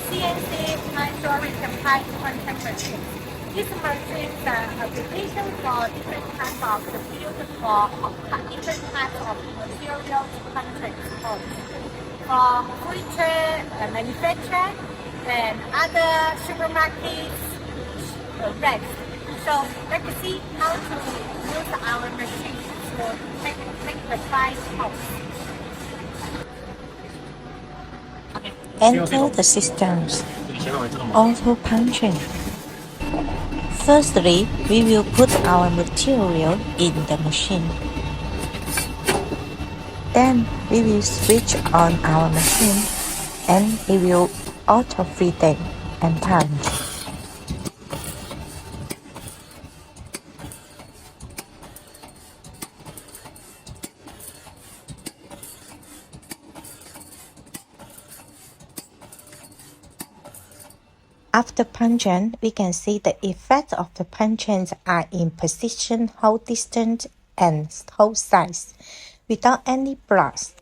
CNC time storage and price content machine. These machines are application for different types of the field for different types of material content from furniture manufacturer and other supermarkets racks. So let's see how to use our machine to make the price out. Enter the systems. Auto punching. Firstly, we will put our material in the machine. Then we will switch on our machine and it will auto-feed them and punch. After punching, we can see the effects of the punches are in position, hold distance, and hold size, without any blast.